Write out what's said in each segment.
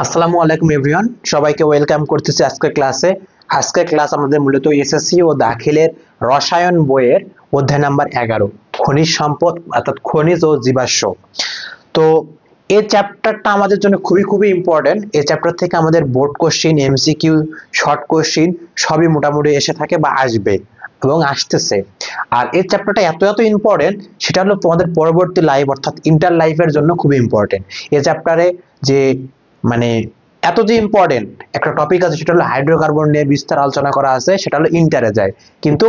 আসসালামু আলাইকুম এভরিওয়ান, সবাইকে ওয়েলকাম করতেছি আজকের ক্লাসে। আজকের ক্লাস আমাদের মূলত এসএসসি ও দাখিলের রসায়ন বইয়ের অধ্যায় নাম্বার 11 খনিজ সম্পদ অর্থাৎ খনিজ ও জীবাশ্ম। তো এই চ্যাপ্টারটা আমাদের জন্য খুবই খুবই ইম্পর্টেন্ট। এই চ্যাপ্টার থেকে আমাদের board question, MCQ, short question সবই মোটামুটি এসে থাকে বা আসবে এবং আসতেছে। আর এই চ্যাপ্টারটা এত এত ইম্পর্টেন্ট, সেটা হলো তোমাদের পরবর্তী লাইফ অর্থাৎ ইন্টার লাইফের জন্য খুবই ইম্পর্টেন্ট। এই চ্যাপ্টারে যে মানে এত যে ইম্পর্টেন্ট একটা টপিক আছে, সেটা হলো হাইড্রোকার্বন নিয়ে বিস্তার আলোচনা করা আছে, সেটা হলো ইন্টারে যায়। কিন্তু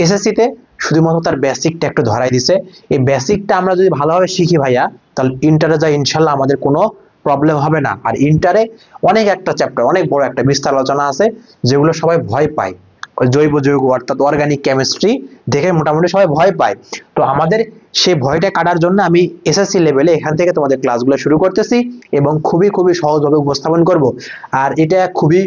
এসএসসি তে শুধুমাত্র তার বেসিকটা একটু ধরাই দিছে। এই বেসিকটা আমরা যদি ভালোভাবে শিখি ভাইয়া, তাহলে ইন্টারে যায় ইনশাল্লাহ আমাদের কোনো প্রবলেম হবে না। আর ইন্টারে অনেক একটা চ্যাপ্টার, অনেক বড় একটা বিস্তার আলোচনা আছে, যেগুলো সবাই ভয় পায়। জৈব যৌগ অর্থাৎ অর্গানিক কেমিস্ট্রি দেখে মোটামুটি সবাই ভয় পায়। তো আমাদের সেই ভয়টা কাটার জন্য আমি এসএসসি লেভেলে এখান থেকে তোমাদের ক্লাসগুলো শুরু করতেছি এবং খুবই খুবই সহজভাবে উপস্থাপন করব। আর এটা খুবই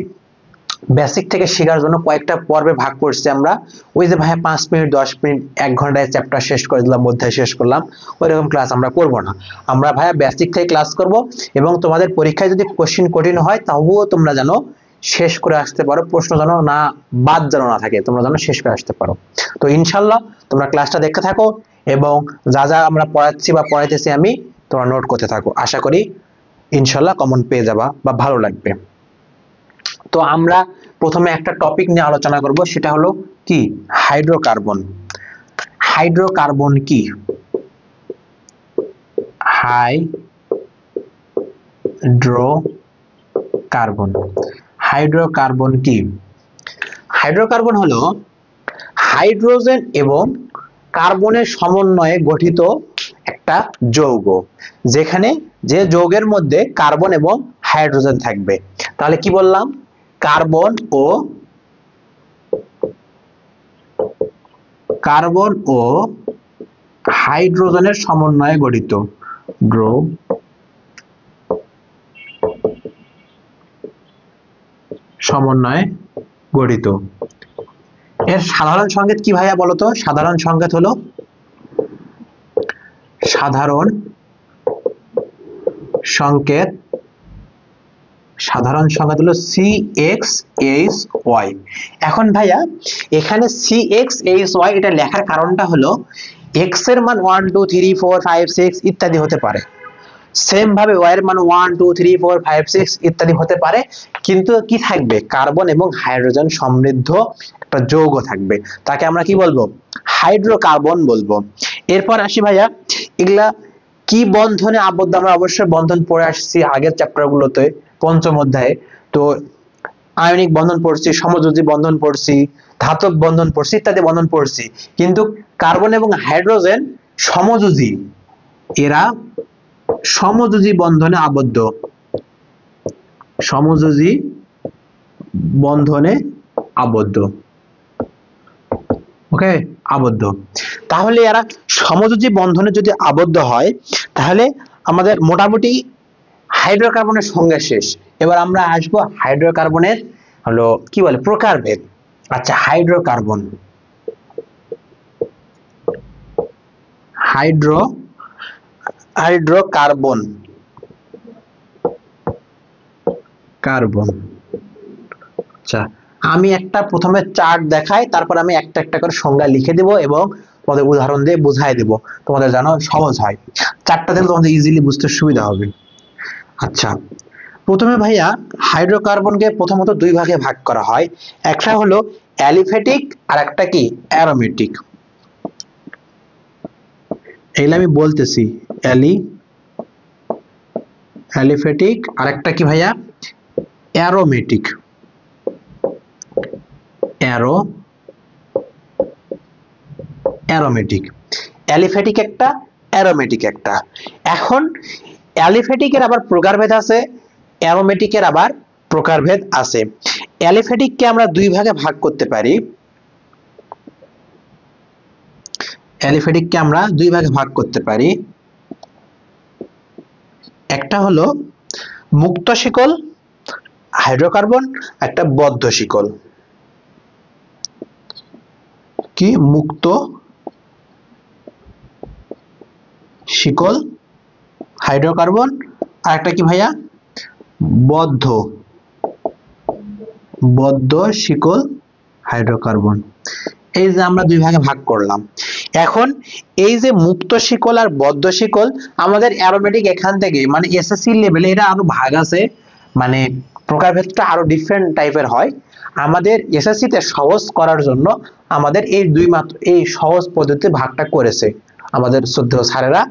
বেসিক থেকে শেখার জন্য কয়েকটা পর্বে ভাগ করছি আমরা। ওই যে ভাইয়া 5 মিনিট 10 মিনিট 1 ঘন্টায় চ্যাপ্টার শেষ করে দিলাম, অধ্যায় শেষ করলাম, ওইরকম ক্লাস আমরা করব না। আমরা ভাইয়া বেসিক থেকে ক্লাস করব এবং তোমাদের পরীক্ষায় যদি কোশ্চিন কঠিন হয় তবুও তোমরা জানো শেষ করে আসতে পারো, প্রশ্ন জানো না বাদ যেন না থাকে, তোমরা জানো শেষ করে আসতে পারো। তো ইনশাল্লাহ তোমরা ক্লাসটা দেখতে থাকো এবং যা যা আমরা পড়াচ্ছি বা পড়াইতেছি আমি তোমরা নোট করতে থাকো। আশা করি ইনশাল্লাহ কমন পেয়ে যাবা বা ভালো লাগবে। তো আমরা প্রথমে একটা টপিক নিয়ে আলোচনা করব, সেটা হলো কি হাইড্রোকার্বন। হাইড্রোকার্বন কি? হাইড্রোকার্বন হাইড্রোকার্বন কি? হাইড্রোকার্বন হলো হাইড্রোজেন এবং কার্বনের সমন্বয়ে গঠিত একটা যৌগ, যেখানে যে যৌগের মধ্যে কার্বন এবং হাইড্রোজেন থাকবে। তাহলে কি বললাম? কার্বন ও হাইড্রোজেনের সমন্বয়ে গঠিত এর সাধারণ সংকেত কি ভাইয়া বলতো? সাধারণ সংকেত হলো CXHY। এখন ভাইয়া এখানে CXHY এটা লেখার কারণটা হলো X এর মান 1 2 3 4 5 6 ইত্যাদি হতে পারে, সেম ভাবে Y এর মান 1 2 3 4 5 6 ইত্যাদি হতে পারে, কিন্তু কি থাকবে? কার্বন এবং হাইড্রোজেন সমৃদ্ধ একটা যৌগ থাকবে, তাকে আমরা কি বলবো? হাইড্রোকার্বন বলবো। এরপর আসি ভাইয়া, এগুলা কি বন্ধনে আবদ্ধ? আমরা অবশ্যই বন্ধন পড়ে আসছি আগের চ্যাপ্টার গুলোতে, পঞ্চম অধ্যায়ে। তো আয়নিক বন্ধন পড়ছি, সমযোজী বন্ধন পড়ছি, ধাতব বন্ধন পড়ছি, ইত্যাদি বন্ধন পড়ছি। কিন্তু কার্বন এবং হাইড্রোজেন সমযোজী, এরা সমযোজী বন্ধনে আবদ্ধ, সমযোজী বন্ধনে আবদ্ধ। ওকে, আবদ্ধ। তাহলে এরা সমযোজী বন্ধনে যদি আবদ্ধ হয়, তাহলে আমাদের মোটামুটি হাইড্রোকার্বনের সংজ্ঞা শেষ। এবার আমরা আসবো হাইড্রোকার্বনের হলো কি বলে প্রকারভেদ। আচ্ছা, হাইড্রোকার্বন আচ্ছা, আমি একটা প্রথমে চার্ট দেখাই, তারপর আমি একটা একটা করে সংজ্ঞা লিখে দেব এবং তোমাদের উদাহরণ দিয়ে বুঝাই দেব, তোমাদের জানো সহজ হয়। চারটা দিলে তোমাদের ইজিলি বুঝতে সুবিধা হবে। আচ্ছা, প্রথমে ভাইয়া হাইড্রোকার্বনকে প্রথমত দুই ভাগে ভাগ করা হয়। একটা হলো অ্যালিফ্যাটিক আর একটা কি অ্যারোমেটিক। এগুলো আমি বলতেছি, অ্যালিফ্যাটিক আর একটা কি ভাইয়া? অ্যারোমেটিক। অ্যালিফ্যাটিক একটা, অ্যারোমেটিক একটা। এখন অ্যালিফ্যাটিকের আবার প্রকারভেদ আছে, অ্যারোমেটিকের আবার প্রকারভেদ আছে। অ্যালিফ্যাটিককে আমরা দুই ভাগে ভাগ করতে পারি। একটা হলো মুক্ত শিকল হাইড্রোকার্বন, একটা বদ্ধ শিকল। কি? মুক্ত শিকল হাইড্রোকার্বন, আর একটা কি ভাইয়া? বদ্ধ বদ্ধ শিকল হাইড্রোকার্বন। এই যে আমরা দুই ভাগে ভাগ করলাম। এখন এই যে মুক্ত শিকল আর বদ্ধ শিকল আমাদের অ্যারোমেটিক এখান থেকে মানে এসএসসি লেভেলে এটা আরো ভাগ আছে, মানে প্রকারভেদটা আরো ডিফারেন্ট টাইপের হয়। আমাদের এসএসসি তে সহজ করার জন্য আমাদের এই দুই মাত্র এই সহজ পদ্ধতিতে ভাগটা করেছে আমাদের শ্রদ্ধেয় স্যারেরা।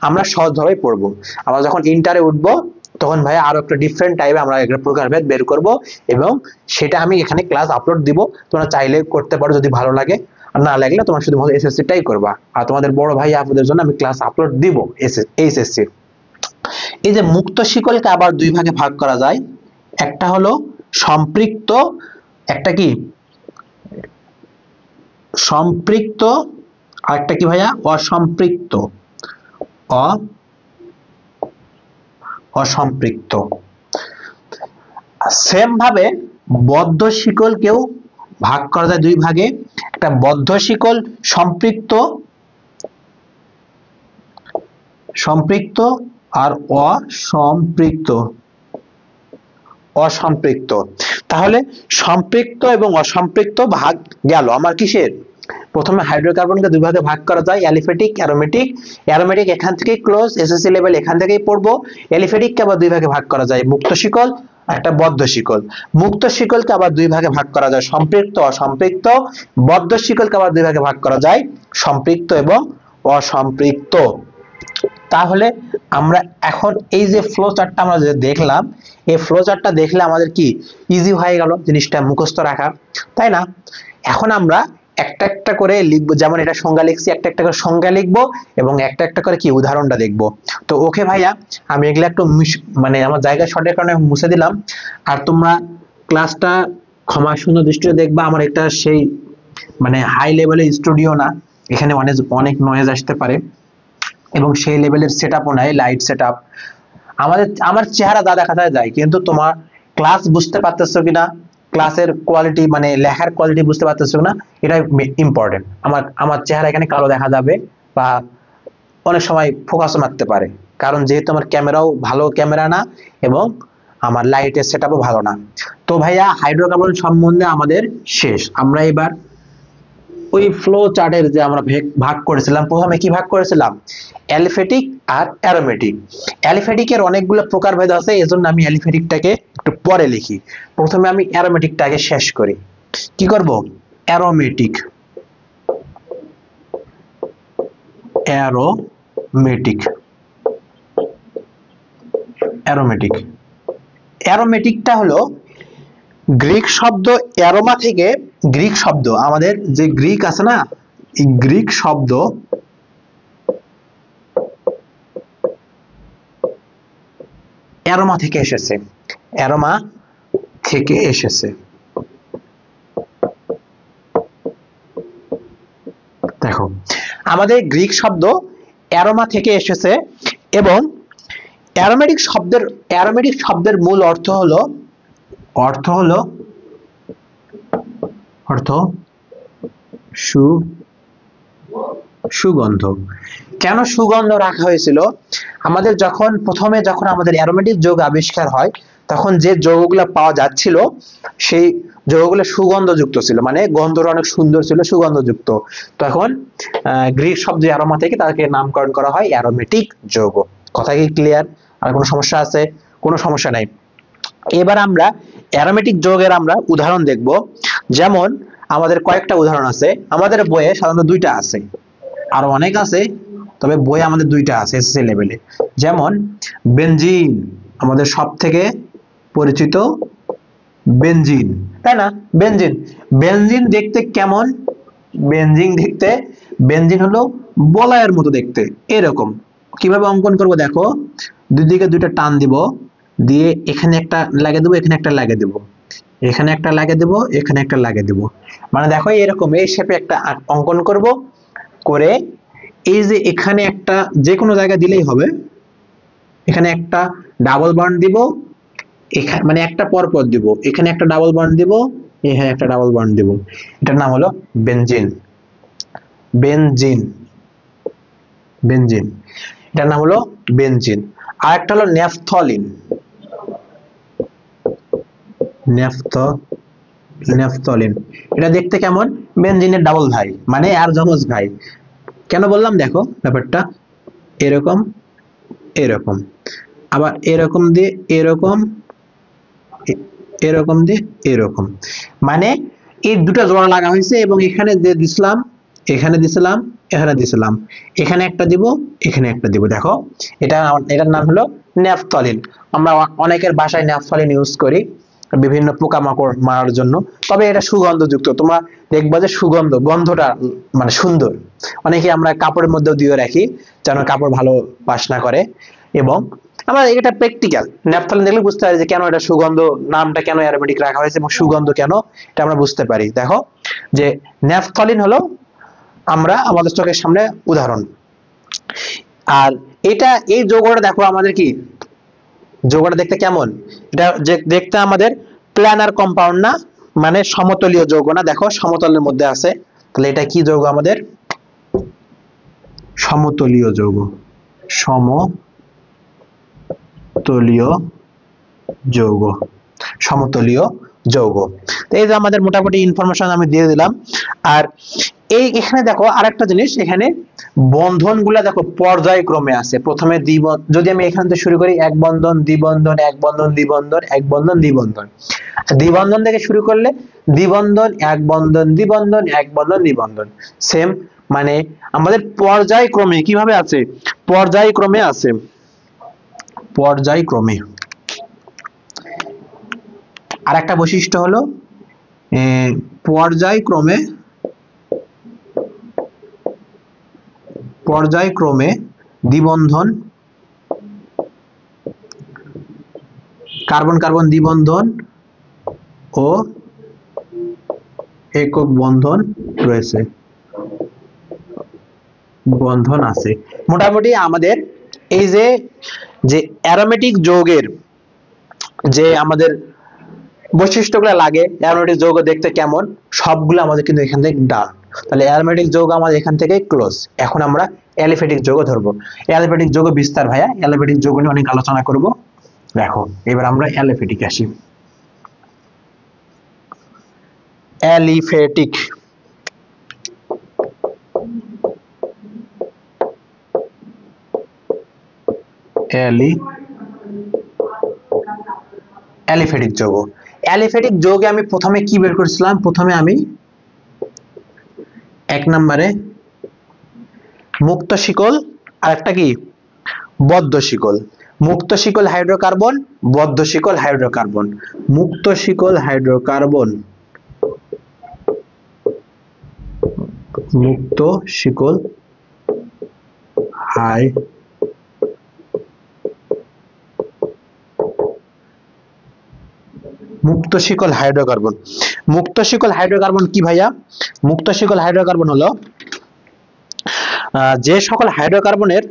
আমরা সহজভাবে পড়বো। আমরা যখন ইন্টারে উঠবো তখন ভাই আরো একটা ডিফারেন্ট টাইপে আমরা একটা প্রকারভেদ বের করব, এবং সেটা আমি এখানে ক্লাস আপলোড দিব। তোমরা চাইলে করতে পারো যদি ভালো লাগে, আর না লাগলে তোমার শুধু এসএসসি টাই করবা। আর তোমাদের বড় ভাই আপুদের জন্য আমি ক্লাস আপলোড দিব এইচএসসি। এই যে মুক্ত শিকলকে আবার দুই ভাগে ভাগ করা যায়, একটা হলো সম্পৃক্ত, একটা কি সম্পৃক্ত, আর একটা কি ভাইয়া অসম্পৃক্ত। অসম্পৃক্ত। সেম ভাবে বদ্ধ শিকলকেও ভাগ করা যায় দুই ভাগে, একটা বদ্ধ শিকল সম্পৃক্ত সম্পৃক্ত আর অসম্পৃক্ত। অসম্পৃক্ত। তাহলে সম্পৃক্ত এবং অসম্পৃক্ত ভাগ গেল আমার কিসের? প্রথমে হাইড্রোকার্বনকে দুই ভাগে ভাগ করা যায়, অ্যালিফেটিক, অ্যারোমেটিক। অ্যারোমেটিক এখান থেকেই ক্লোজ, এসএসসি লেভেল এখান থেকেই পড়বো। অ্যালিফেটিককে আবার দুই ভাগে ভাগ করা যায়, মুক্ত শিকল একটা বদ্ধ শিকল। মুক্ত শিকলকে আবার দুই ভাগে ভাগ করা যায়, সম্পৃক্ত অসম্পৃক্ত। বদ্ধ শিকলকে আবার দুই ভাগে ভাগ করা যায়, সম্পৃক্ত এবং অসম্পৃক্ত। তাহলে আমরা এখন এই যে ফ্লো চার্টটা আমরা যে দেখলাম, এই ফ্লো চার্টটা দেখলে আমাদের কি ইজি হয়ে গেল জিনিসটা মুখস্থ রাখা, তাই না? এখন আমরা একটা একটা করে লিখবো, যেমন এটা সংজ্ঞা লিখছি, একটা একটা করে সংজ্ঞা লিখবো এবং একটা একটা করে কি উদাহরণটা দেখবো। তো ওকে ভাইয়া, আমি এগুলা একটু মানে আমার জায়গা শর্টের কারণে মুছে দিলাম। আর তোমরা ক্লাসটা ক্ষমা সুন্দর দৃষ্টিতে দেখবা। আমার একটা সেই মানে হাই লেভেলের স্টুডিও না, এখানে অনেক অনেক নয়েজ আসতে পারে এবং সেই লেভেলের সেটআপও নাই, লাইট সেটআপ। আমার চেহারা যা দেখা যায়, কিন্তু তোমার ক্লাস বুঝতে পারতেছো কিনা, ক্লাসের কোয়ালিটি মানে লেখার কোয়ালিটি বুঝতে পারতেছো কিনা, এটা ইম্পর্টেন্ট। আমার চেহারা এখানে কালো দেখা যাবে বা অনেক সময় ফোকাসও মারতে পারে, কারণ যেহেতু আমার ক্যামেরাও ভালো ক্যামেরা না এবং আমার লাইটের সেটআপও ভালো না। তো ভাইয়া হাইড্রোকার্বন সম্বন্ধে আমাদের শেষ। আমরা এবার ওই ফ্লো চার্টের যে আমরা ভাগ করেছিলাম, প্রথমে কি ভাগ করেছিলাম? অ্যালিফেটিক আর অ্যারোমেটিক। অ্যালিফেটিকের অনেকগুলো প্রকারভেদ আছে, এজন্য আমি অ্যালিফেটিকটাকে একটু পরে লিখি। প্রথমে আমি অ্যারোমেটিকটাকে শেষ করি। কি করব? অ্যারোমেটিক। অ্যারোমেটিক অ্যারোমেটিক অ্যারোমেটিকটা হলো গ্রিক শব্দ অ্যারোমা থেকে, গ্রিক শব্দ আমাদের যে গ্রিক আছে না, এই গ্রিক শব্দ অ্যারোমা থেকে এসেছে। অ্যারোমা থেকে এসেছে। দেখো আমাদের গ্রিক শব্দ অ্যারোমা থেকে এসেছে এবং অ্যারোমেটিক শব্দের মূল অর্থ হলো সুগন্ধ। কেন সুগন্ধ রাখা হয়েছিল? আমাদের প্রথমে যখন আমাদের অ্যারোমেটিক যৌগ আবিষ্কার হয়, তখন যে যৌগগুলো পাওয়া যাচ্ছিল সেই যৌগগুলো সুগন্ধযুক্ত ছিল, মানে গন্ধটা অনেক সুন্দর ছিল, সুগন্ধযুক্ত। তখন গ্রিক শব্দ অ্যারোমা থেকে তাকে নামকরণ করা হয় অ্যারোমেটিক যৌগ। কথা কি ক্লিয়ার? আর কোনো সমস্যা আছে? কোনো সমস্যা নাই। এবার আমরা অ্যারোমেটিক যৌগের আমরা উদাহরণ দেখব। যেমন আমাদের কয়েকটা উদাহরণ আছে, আমাদের বইয়ে সাধারণত দুইটা আছে, আরো অনেক আছে, তবে বইয়ে আমাদের দুইটা আছে এসএসসি লেভেলে। যেমন বেনজিন, আমাদের সব থেকে পরিচিত বেনজিন, তাই না? বেনজিন দেখতে কেমন? বেনজিন হলো বলয়ের মতো দেখতে, এরকম। কিভাবে অঙ্কন করব দেখো, দুই দিকে দুইটা টান দিব, দিয়ে এখানে একটা লাগিয়ে দেবো, এখানে একটা লাগিয়ে দেবো, এখানে একটা লাগিয়ে দেবো, এখানে একটা লাগিয়ে দেবো। মানে দেখো এরকম এই শেপে একটা অঙ্কন করব, করে এই যে এখানে একটা যে কোনো জায়গায় দিলেই হবে, এখানে একটা ডাবল বন্ড দিব, এখানে মানে একটা পর পর দিব, এখানে একটা ডাবল বন্ড দিব, এখানে একটা ডাবল বন্ড দিব। এটার নাম হলো বেনজিন। এটার নাম হলো বেনজিন। আর একটা হলো ন্যাফথলিন। ন্যাফথলিন। এটা দেখতে কেমন? বেনজিনের ডাবল ভাই, মানে আর যমজ ভাই। কেন বললাম দেখো ব্যাপারটা, এরকম এরকম, আবার এরকম দিয়ে এরকম, এরকম দিয়ে এরকম, মানে এই দুটো জোড়া লাগা হয়েছে এবং এখানে যে দিছিলাম, এখানে দিছিলাম, এখানে দিছিলাম, এখানে একটা দিব, এখানে একটা দিব। দেখো এটার নাম হলো ন্যাফথলিন। আমরা অনেকের বাসায় ন্যাফথলিন ইউজ করি বিভিন্ন পোকামাকড় মারার জন্য। তবে এটা সুগন্ধযুক্ত, তোমরা দেখবা যে গন্ধটা মানে সুন্দর। অনেকে আমরা কাপড়ের মধ্যেও দিয়ে রাখি যেন কাপড় ভালো বাসনা করে। এবং আমরা এটা প্র্যাকটিক্যাল, ন্যাপথলিন দেখলে বুঝতে পারি যে কেন এটা সুগন্ধ, নামটা কেন অ্যারোমেটিক রাখা হয়েছে এবং সুগন্ধ কেন, এটা আমরা বুঝতে পারি। দেখো যে ন্যাপথলিন হলো আমরা আমাদের চোখের সামনে উদাহরণ। আর এটা এই যৌগটা দেখো আমাদের কি, যৌগটা দেখতে কেমন? এটা যে দেখতে আমাদের প্ল্যানার কম্পাউন্ড না, মানে সমতলীয় যৌগ না। দেখো সমতলের মধ্যে আছে, তাহলে এটা কি যৌগ আমাদের? সমতলীয় যৌগ, সমতলীয় যৌগ, সমতলীয় যৌগ। তো এই যে আমাদের মোটামুটি ইনফরমেশন আমি দিয়ে দিলাম। আর এই এখানে দেখো আরেকটা জিনিস, এখানে বন্ধনগুলো দেখো পর্যায়ক্রমে আছে। প্রথমে যদি আমি এখান থেকে শুরু করি, এক বন্ধন, দ্বিবন্ধন, এক বন্ধন, দ্বিবন্ধন, এক বন্ধন, দ্বিবন্ধন। দ্বিবন্ধন থেকে শুরু করলে দ্বিবন্ধন, এক বন্ধন, দ্বিবন্ধন, এক বন্ধন, দ্বিবন্ধন। সেম, মানে আমাদের পর্যায়ক্রমে কিভাবে আছে? পর্যায়ক্রমে আছে, পর্যায়ক্রমে। আর একটা বৈশিষ্ট্য হলো পর্যায়ক্রমে, পর্যায়ক্রমে দ্বিবন্ধন, কার্বন কার্বন দ্বিবন্ধন ও একক বন্ধন রয়েছে, বন্ধন আছে। মোটামুটি আমাদের এই যে অ্যারোমেটিক যৌগের যে আমাদের বৈশিষ্ট্যগুলো লাগে, অ্যারোমেটিক যৌগ দেখতে কেমন, সবগুলো আমাদের কিন্তু এখান থেকে ডান। তাহলে অ্যারোমেটিক যৌগ আমাদের এখান থেকে ক্লোজ। এখন আমরা অ্যালিফেটিক যৌগ ধরবো। অ্যালিফেটিক যৌগ বিস্তার ভাইয়া, অ্যালিফেটিক যৌগ নিয়ে অনেক আলোচনা করব। দেখো এবার আমরা অ্যালিফেটিক আসি। অ্যালিফেটিক, অ্যালিফেটিক যৌগ। অ্যালিফেটিক যৌগে আমি প্রথমে কি বের করেছিলাম? প্রথমে আমি এক নম্বরে মুক্ত শিকল, আর একটা কি বদ্ধ শিকল। মুক্ত শিকল হাইড্রোকার্বন, বদ্ধ শিকল হাইড্রোকার্বন। মুক্ত শিকল হাইড্রোকার্বন, মুক্ত শিকল মুক্ত শিকল হাইড্রোকার্বন। মুক্ত শিকল হাইড্রোকার্বন কি ভাইয়া? মুক্ত শিকল হাইড্রোকার্বন হলো যে সকল হাইড্রোকার্বনের,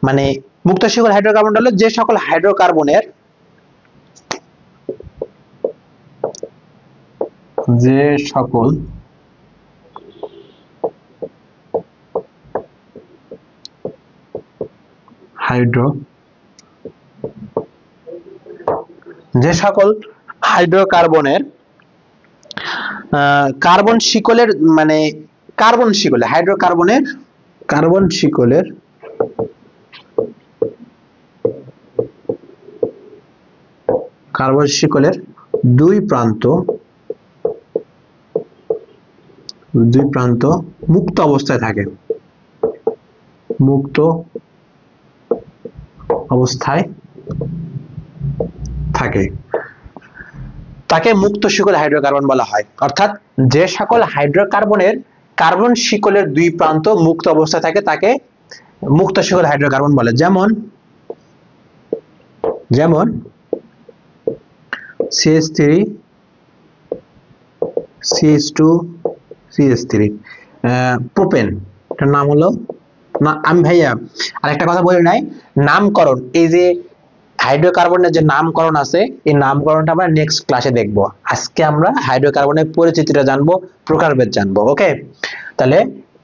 মানে মুক্ত শিকল হাইড্রোকার্বন হলো যে সকল হাইড্রোকার্বনের, যে সকল হাইড্রোকার্বনের কার্বন শিকলের, মানে কার্বন শিকলে হাইড্রোকার্বনের, কার্বন শিকলের দুই প্রান্ত মুক্ত অবস্থায় থাকে, মুক্ত অবস্থায় থাকে, তাকে মুক্ত শিকল হাইড্রোকার্বন বলা হয়। অর্থাৎ যে সকল হাইড্রোকার্বনের কার্বন শিকলের দুই প্রান্ত মুক্ত অবস্থায় থাকে তাকে মুক্ত শিকল হাইড্রোকার্বন বলে। যেমন যেমন CH3 CH2 CH3, প্রোপেন, এটার নাম হলো না। আমি ভাইয়া আরেকটা কথা বলি নাই, নামকরণ, এই যে হাইড্রোকার্বনের যে নামকরণ আছে, এই নামকরণটা আমরা নেক্সট ক্লাসে দেখব। আজকে আমরা হাইড্রোকার্বনের পরিচিতিটা জানবো, প্রকারভেদ জানবো। ওকে, তাহলে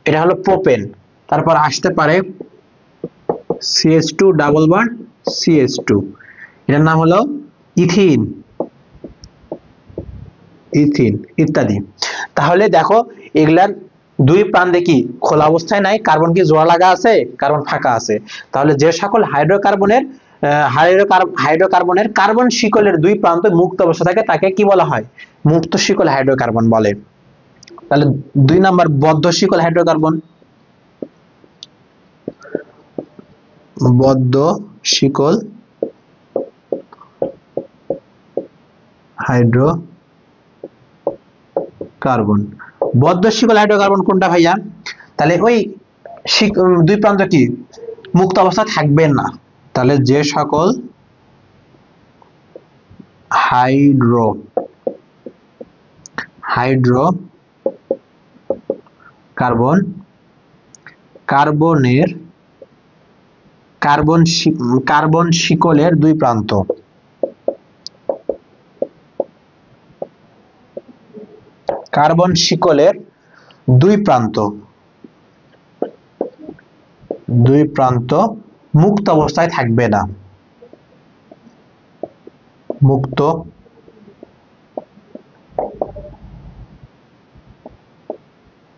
এটা হলো প্রোপেন। তারপর আসতে পারে CH2 ডাবল বন্ড CH2, এটার নাম হলো ইথিন, ইথিন ইত্যাদি। তাহলে দেখো এগুলার দুই প্রান্তে কি খোলা অবস্থায় নাই, কার্বন কি জোড়া লাগা আছে, কার্বন ফাঁকা আছে। তাহলে যে সকল হাইড্রোকার্বনের কার্বন শিকলের দুই প্রান্ত মুক্ত অবস্থা থাকে তাকে কি বলা হয়, মুক্ত শিকল হাইড্রোকার্বন বলে। তাহলে 2 নাম্বার বদ্ধ শিকল হাইড্রোকার্বন, বদ্ধ শিকল হাইড্রোকার্বন। বদ্ধ শিকল হাইড্রোকার্বন কোনটা ভাইয়া? তাহলে ওই দুই প্রান্ত কি মুক্ত অবস্থা থাকবে না। তাহলে যে সকল হাইড্রোকার্বন কার্বন শিকলের দুই প্রান্ত মুক্ত অবস্থায় থাকবে না, মুক্ত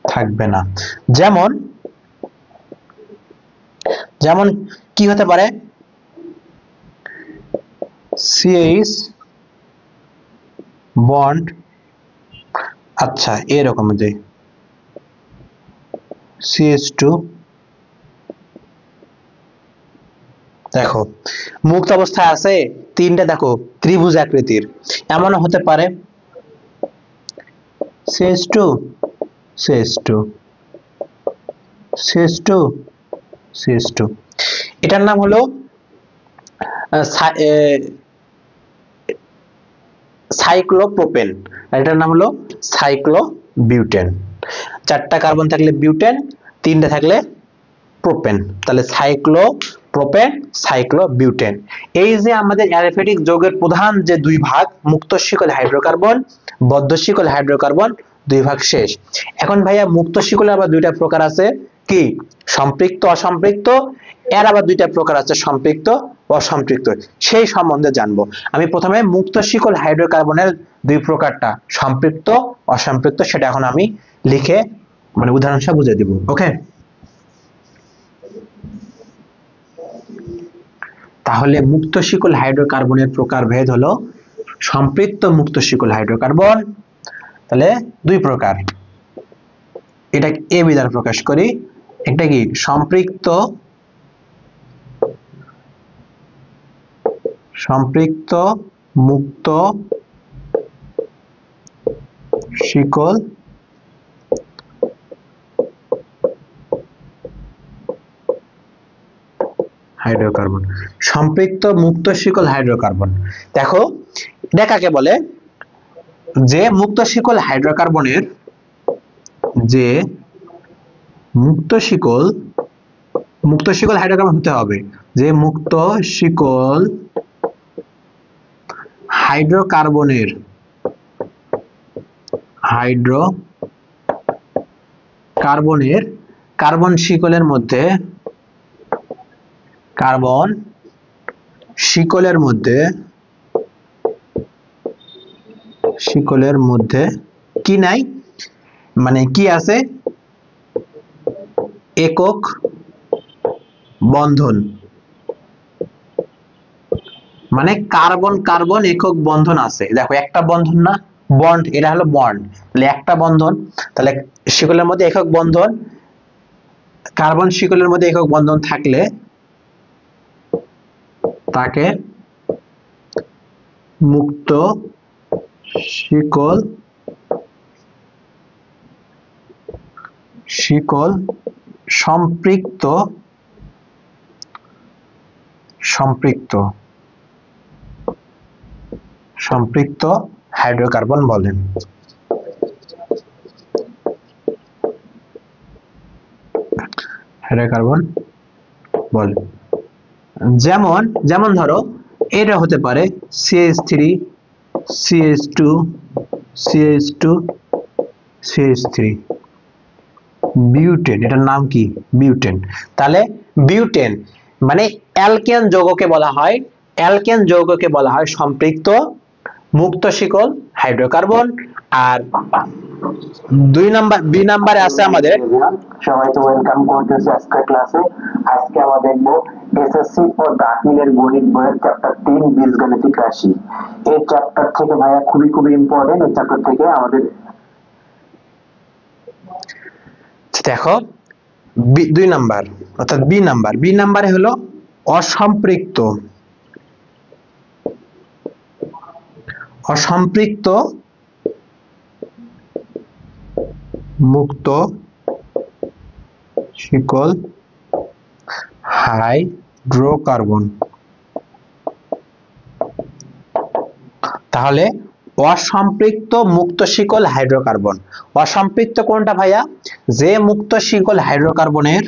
থাকবে না। যেমন কি হতে পারে, CH বন্ড, আচ্ছা এরকম যে CH2, দেখো মুক্ত অবস্থায় আছে তিনটা, দেখো ত্রিভুজ আকৃতির। এমন হতে পারে CH2 CH2 CH2 CH2, এটার নাম হলো সাইক্লোপ্রোপেন, আর এটার নাম হলো সাইক্লোবিউটেন। 4টা কার্বন থাকলে বিউটেন, 3টা থাকলে প্রোপেন। তাহলে সাইক্লোপ্রোপেন, সাইক্লোবিউটেন। এই যে আমাদের অ্যারোমেটিক যৌগের প্রধান যে দুই ভাগ, মুক্ত শিকল হাইড্রোকার্বন, বদ্ধ শিকল হাইড্রোকার্বন, দুই ভাগ শেষ। এখন ভাইয়া মুক্ত শিকলের আবার দুইটা প্রকার আছে, কি সম্পৃক্ত অসম্পৃক্ত। এর আবার দুইটা প্রকার আছে, সম্পৃক্ত অসম্পৃক্ত, সেই সম্বন্ধে জানবো। আমি প্রথমে মুক্ত শিকল হাইড্রোকার্বনের দুই প্রকারটা, সম্পৃক্ত অসম্পৃক্ত, সেটা এখন আমি লিখে মানে উদাহরণ সহ বুঝিয়ে দিব। ওকে, তাহলে মুক্ত শিকল হাইড্রোকার্বনের প্রকারভেদ হলো সম্পৃক্ত মুক্ত শিকল হাইড্রোকার্বন। তাহলে দুই প্রকার, এটা এ দ্বারা প্রকাশ করি। একটা কি সম্পৃক্ত মুক্ত শিকল হাইড্রোকার্বন, সম্পৃক্ত মুক্ত শিকল হাইড্রোকার্বন। দেখো এটা কাকে বলে, যে মুক্ত শিকল হাইড্রোকার্বনের যে মুক্ত শিকল হাইড্রোকার্বন হতে হবে, যে মুক্ত শিকল হাইড্রোকার্বনের কার্বন শিকলের মধ্যে কি নাই, মানে কি আছে, একক বন্ধন, মানে কার্বন কার্বন একক বন্ধন আছে। দেখো একটা বন্ধন না, বন্ড, এটা হলো বন্ড, তাহলে একটা বন্ধন। তাহলে শিকলের মধ্যে একক বন্ধন, কার্বন শিকলের মধ্যে একক বন্ধন থাকলে তাকে মুক্ত শিকল সম্পৃক্ত হাইড্রোকার্বন বলেন। যেমন ধরো এটা হতে পারে CH3 CH2 CH2 CH3, butane, এটার নাম কি বিউটেন। তাহলে বিউটেন মানে অ্যালকেন যৌগকে বলা হয় সম্পৃক্ত মুক্ত শিকল হাইড্রোকার্বন। আর বি নাম্বারে আছে আমাদের, সবাইকে ওয়েলকাম করতেছি আজকের ক্লাসে। আজকে আমরা দেখব এসএসসি ও দাখিলের গণিত বইয়ের চ্যাপ্টার 3 বীজগণিতিক রাশি। এই চ্যাপ্টার থেকে ভাইয়া খুবই ইম্পর্টেন্ট। এই চ্যাপ্টার থেকে আমাদের দেখো 2 নাম্বার অর্থাৎ বি নাম্বারে হলো অসম্পৃক্ত মুক্ত শিকল হাইড্রোকার্বন। তাহলে অসম্পৃক্ত মুক্ত শিকল হাইড্রোকার্বন। অসম্পৃক্ত কোনটা ভাইয়া? যে মুক্ত শিকল হাইড্রোকার্বনের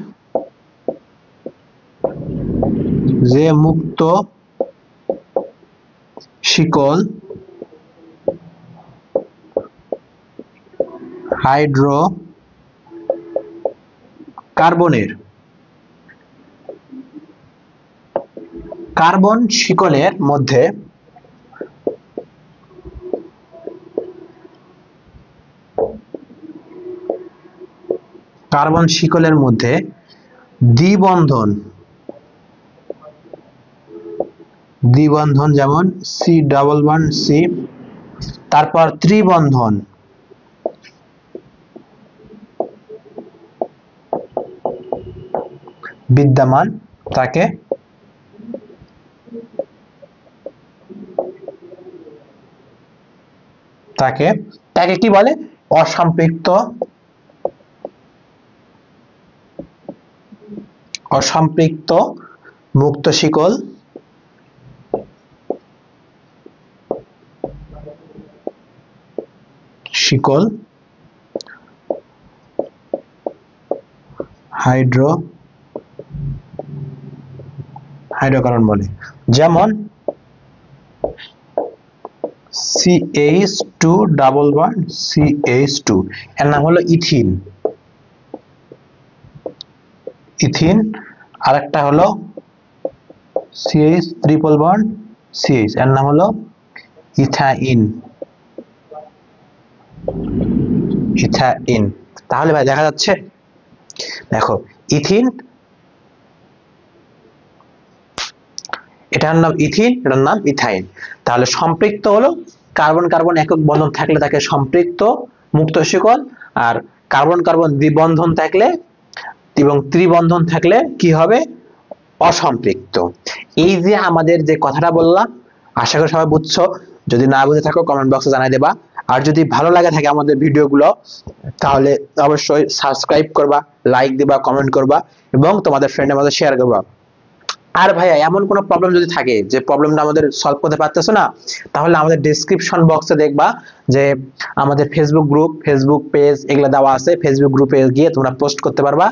কার্বন শিকলের মধ্যে দ্বিবন্ধন যেমন C++C, তারপর ত্রিবন্ধন বিদ্যমান তাকে কি বলে? অসম্পৃক্ত মুক্ত শিকল হাইড্রোকার্বন বলে। যেমন CH2 এর নাম হলো ইথিন। আরেকটা হলো CH3CH এর নাম হলো ইথাইন। তাহলে ভাই দেখা যাচ্ছে, দেখো ইথিন, এটার নাম ইথিন, এটার নাম ইথাইন। তাহলে সম্পৃক্ত হলো কার্বন কার্বন একক বন্ধন থাকলে তাকে সম্পৃক্ত মুক্ত শিকল, আর কার্বন কার্বন দ্বিবন্ধন থাকলে এবং ত্রিবন্ধন থাকলে কি হবে? অসম্পৃক্ত। এই যে আমাদের যে কথাটা বললাম, আশা করি সবাই বুঝছো। যদি না বুঝে থাকো কমেন্ট বক্সে জানাই দেবা। আর যদি ভালো লাগে থাকে আমাদের ভিডিওগুলো, তাহলে অবশ্যই সাবস্ক্রাইব করবা, লাইক দিবা, কমেন্ট করবা এবং তোমাদের ফ্রেন্ডের মধ্যে শেয়ার করবা। আর ভাইয়া এমন কোনো প্রবলেম যদি থাকে যে প্রবলেমটা আমাদের সলভ করতে পারতেছো না, তাহলে আমাদের ডেসক্রিপশন বক্সে দেখবা যে আমাদের ফেসবুক গ্রুপ, ফেসবুক পেজ এগুলো দেওয়া আছে। ফেসবুক গ্রুপে গিয়ে তোমরা পোস্ট করতে পারবা,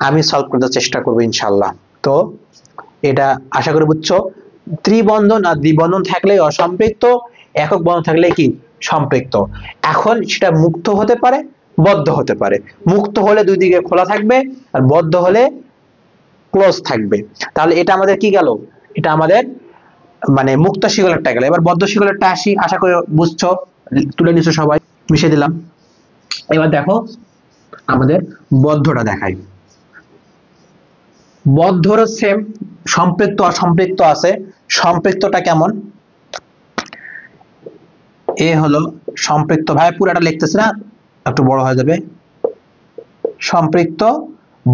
আমি সলভ করতে চেষ্টা করবো ইনশাআল্লাহ। তো এটা আশা করি বুঝছো। ত্রিবন্ধন আর দ্বিবন্ধন থাকলে অসম্পৃক্ত, একক বন্ধন থাকলে কি? সম্পৃক্ত। এখন সেটা মুক্ত হতে পারে, বদ্ধ হতে পারে। মুক্ত হলে দুই দিকে খোলা থাকবে, আর বদ্ধ হলে ক্লোজ থাকবে। তাহলে এটা আমাদের কি গেল? এটা আমাদের মানে মুক্ত শিকলেরটা গেল। এবার বদ্ধ শিকলেরটা আসি, আশা করি বুঝছো, তুলে নিছো সবাই, মিশিয়ে দিলাম। এবার দেখো আমাদের বদ্ধটা দেখাই। বদ্ধর সেম, সম্পৃক্ত অসম্পৃক্ত আছে। সম্পৃক্তটা কেমন? এ হলো সম্পৃক্ত, ভাই পুরাটা লিখতেছি না, একটু বড় হয়ে যাবে। সম্পৃক্ত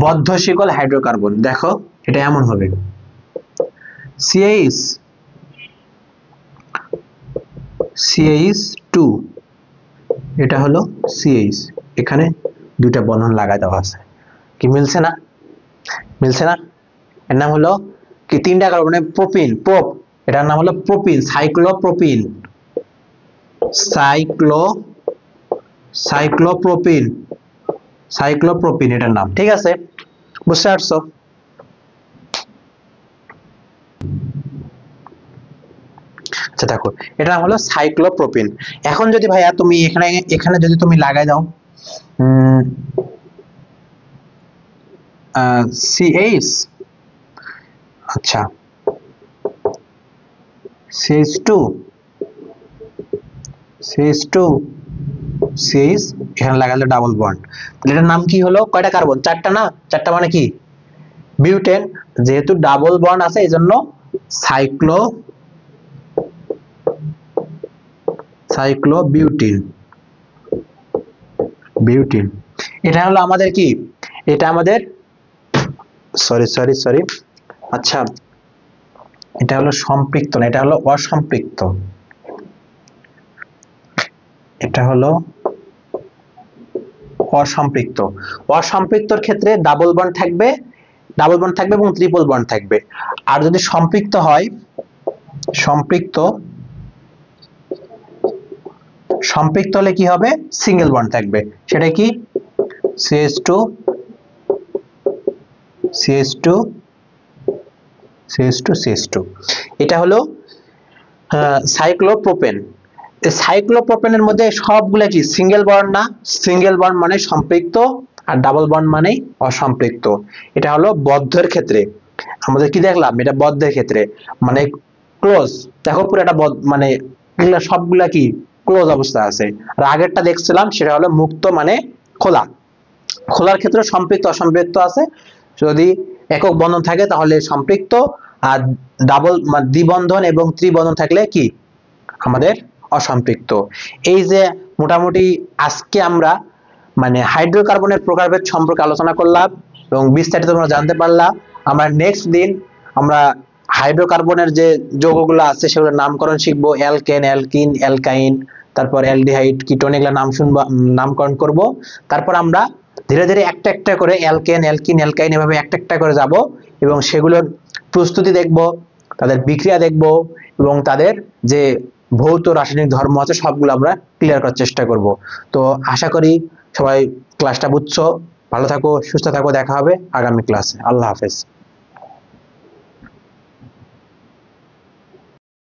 বদ্ধ শিকল হাইড্রোকার্বন, দেখো এটা এমন হবে CH2, এটা হলো CH, এখানে দুইটা বন্ধন লাগাই দেওয়া আছে। কি মিলছে না? এর নাম হলো কি? তিনটা কার্বনে প্রোপিন, এটার নাম হলো প্রোপিন, সাইক্লোপ্রোপিন এটার নাম। ঠিক আছে, বুঝতে পারছো? আচ্ছা দেখো, এটা নাম হলো সাইক্লোপ্রোপিন। এখন যদি ভাইয়া তুমি এখানে যদি তুমি লাগাই দাও CH, আচ্ছা CH2 CH2 CH এখানে লাগালে ডাবল বন্ড, তাহলে এটার নাম কি হলো? কয়টা কার্বন? চারটা না? চারটা মানে কি? বিউটেন। যেহেতু ডাবল বন্ড আছে এজন্য সাইক্লোবিউটিন। বিউটিন। এটা হলো আমাদের কি? এটা আমাদের সরি, আচ্ছা এটা হলো সম্পৃক্ত না, এটা হলো অসম্পৃক্ত। এটা হলো অসম্পৃক্ত। অসম্পৃক্তর ক্ষেত্রে ডাবল বন্ড থাকবে এবং ট্রিপল বন্ড থাকবে। আর যদি সম্পৃক্ত হয়, সম্পৃক্ত হলে কি হবে? সিঙ্গেল বন্ড থাকবে। সেটা কি? CH2 CH2 CH2 CH2। এটা হলো সাইক্লোপ্রোপেন। সাইক্লোপ্রোপেনের মধ্যে সবগুলা কি সিঙ্গেল বন্ড না? সিঙ্গেল বন্ড মানে সম্পৃক্ত, আর ডাবল বন্ড মানে অসম্পৃক্ত। এটা হলো বদ্ধের ক্ষেত্রে। আমাদের কি দেখলাম? এটা বদ্ধের ক্ষেত্রে মানে ক্লোজ। দেখো পুরো একটা মানে এগুলা সবগুলা কি ক্লোজ অবস্থা আছে। আর আগেরটা দেখছিলাম সেটা হলো মুক্ত মানে খোলা। খোলার ক্ষেত্রে সম্পৃক্ত অসম্পৃক্ত আছে। যদি একক বন্ধন থাকে তাহলে সম্পৃক্ত, আর ডাবল দ্বিবন্ধন এবং ত্রিবন্ধন থাকলে কি আমাদের অসম্পৃক্ত। এই যে মোটামুটি আজকে আমরা মানে হাইড্রোকার্বনের প্রকারভেদ সম্পর্কে আলোচনা করলাম এবং বিস্তারিত তোমরা জানতে পারলা। আমরা নেক্সট দিন আমরা হাইড্রোকার্বনের যে যৌগগুলো আছে সেগুলোর নামকরণ শিখবো, অ্যালকেন, অ্যালকিন, অ্যালকাইন, তারপর অ্যালডিহাইড, কিটোন, এগুলো নামকরণ করব। তারপর আমরা ধীরে ধীরে একটা একটা করে অ্যালকেন, অ্যালকিন, অ্যালকাইন এভাবে একটা একটা করে যাব এবং সেগুলোর প্রস্তুতি দেখব, তাদের বিক্রিয়া দেখব এবং তাদের যে ভৌত রাসায়নিক ধর্ম আছে সবগুলো আমরা ক্লিয়ার করার চেষ্টা করব। তো আশা করি সবাই ক্লাসটা বুঝছো। ভালো থাকো, সুস্থ থাকো, দেখা হবে আগামী ক্লাসে। আল্লাহ হাফেজ।